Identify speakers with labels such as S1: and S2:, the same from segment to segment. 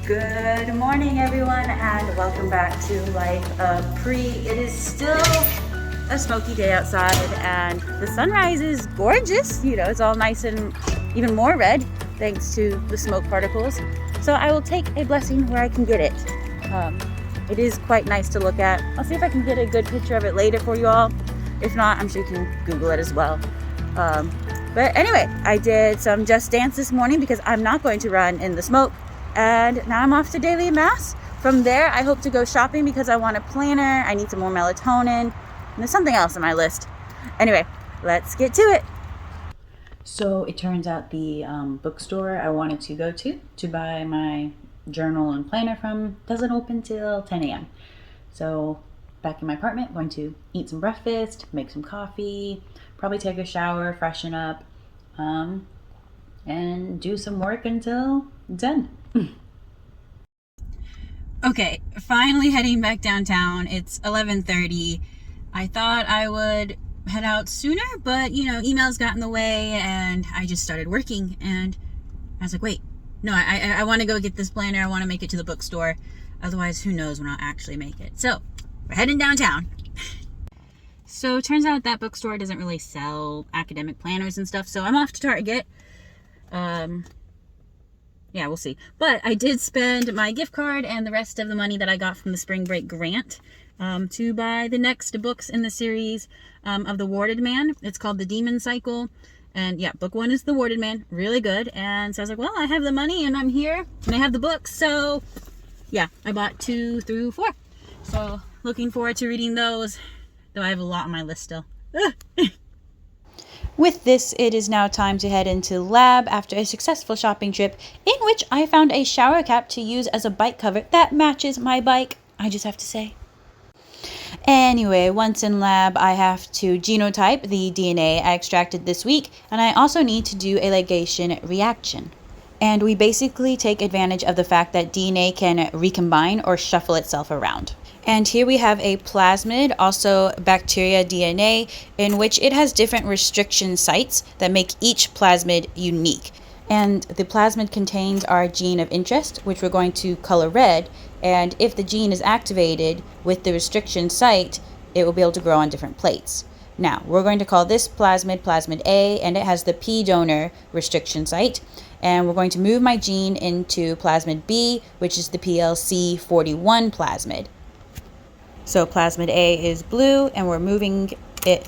S1: Good morning, everyone, and welcome back to Life of Pre. It is still a smoky day outside, and the sunrise is gorgeous. You know, it's all nice and even more red thanks to the smoke particles. So I will take a blessing where I can get it. It is quite nice to look at. I'll see if I can get a good picture of it later for you all. If not, I'm sure you can Google it as well. But anyway, I did some Just Dance this morning because I'm not going to run in the smoke. And now I'm off to daily mass. From there, I hope to go shopping because I want a planner. I need some more melatonin. And there's something else on my list. Anyway, let's get to it. So it turns out the bookstore I wanted to go to buy my journal and planner from doesn't open till 10 a.m. So back in my apartment, going to eat some breakfast, make some coffee, probably take a shower, freshen up, and do some work until 10. Okay, finally heading back downtown. It's 11:30. I thought I would head out sooner, but emails got in the way and I just started working, and I was like, wait, no, I want to go get this planner. I want to make it to the bookstore. Otherwise, who knows when I'll actually make it. So we're heading downtown. So it turns out that bookstore doesn't really sell academic planners and stuff. So I'm off to Target. Yeah, we'll see. But I did spend my gift card and the rest of the money that I got from the spring break grant to buy the next books in the series of The Warded Man. It's called The Demon Cycle. And yeah, book 1 is The Warded Man. Really good. And so I was like, well, I have the money and I'm here and I have the books. So yeah, I bought 2 through 4. So looking forward to reading those, though I have a lot on my list still. With this, it is now time to head into lab after a successful shopping trip in which I found a shower cap to use as a bike cover that matches my bike, I just have to say. Anyway, once in lab, I have to genotype the DNA I extracted this week, and I also need to do a ligation reaction. And we basically take advantage of the fact that DNA can recombine or shuffle itself around. And here we have a plasmid, also bacteria DNA, in which it has different restriction sites that make each plasmid unique. And the plasmid contains our gene of interest, which we're going to color red. And if the gene is activated with the restriction site, it will be able to grow on different plates. Now, we're going to call this plasmid plasmid A, and it has the P donor restriction site. And we're going to move my gene into plasmid B, which is the PLC41 plasmid. So plasmid A is blue, and we're moving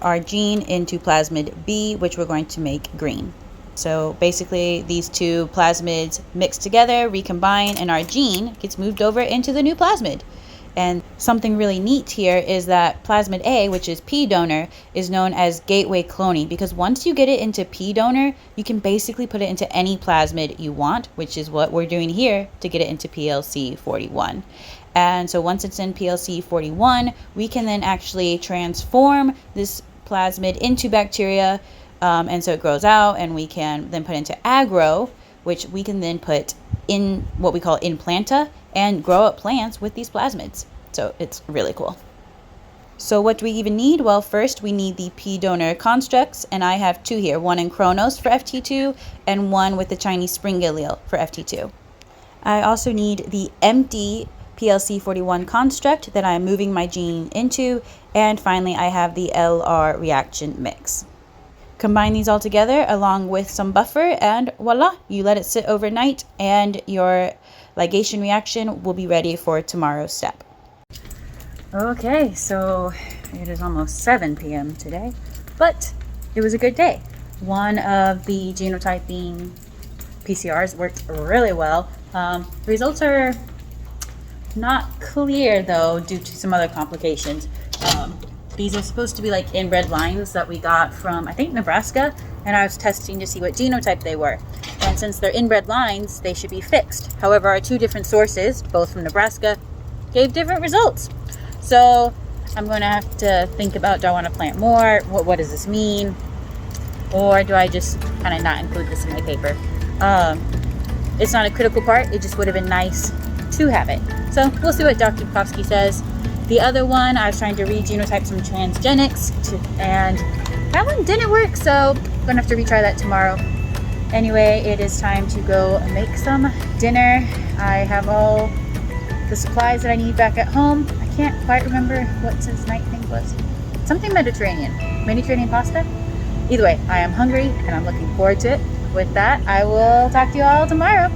S1: our gene into plasmid B, which we're going to make green. So basically, these two plasmids mix together, recombine, and our gene gets moved over into the new plasmid. And something really neat here is that plasmid A, which is P donor, is known as gateway cloning, because once you get it into P donor, you can basically put it into any plasmid you want, which is what we're doing here to get it into PLC41. And so once it's in PLC41, we can then actually transform this plasmid into bacteria, and so it grows out, and we can then put into agro, which we can then put in what we call in planta and grow up plants with these plasmids. So it's really cool. So what do we even need? Well, first we need the P donor constructs, and I have 2 here, one in Chronos for FT2 and one with the Chinese spring allele for FT2. I also need the empty PLC41 construct that I'm moving my gene into, and finally I have the LR reaction mix. Combine these all together along with some buffer, and voila, you let it sit overnight and your ligation reaction will be ready for tomorrow's step. Okay, so it is almost 7 p.m. today, but it was a good day. One of the genotyping PCRs worked really well. The results are not clear though due to some other complications. These are supposed to be like inbred lines that we got from, I think, Nebraska, and I was testing to see what genotype they were. And since they're inbred lines, they should be fixed. However, our 2 different sources, both from Nebraska, gave different results. So I'm going to have to think about, do I want to plant more? What does this mean? Or do I just kind of not include this in my paper? It's not a critical part. It just would have been nice to have it. So we'll see what Dr. Bukowski says. The other one, I was trying to re-genotype some transgenics, and that one didn't work, so I'm going to have to retry that tomorrow. Anyway, it is time to go make some dinner. I have all the supplies that I need back at home. I can't quite remember what tonight's thing was. Something Mediterranean pasta. Either way, I am hungry and I'm looking forward to it. With that, I will talk to you all tomorrow.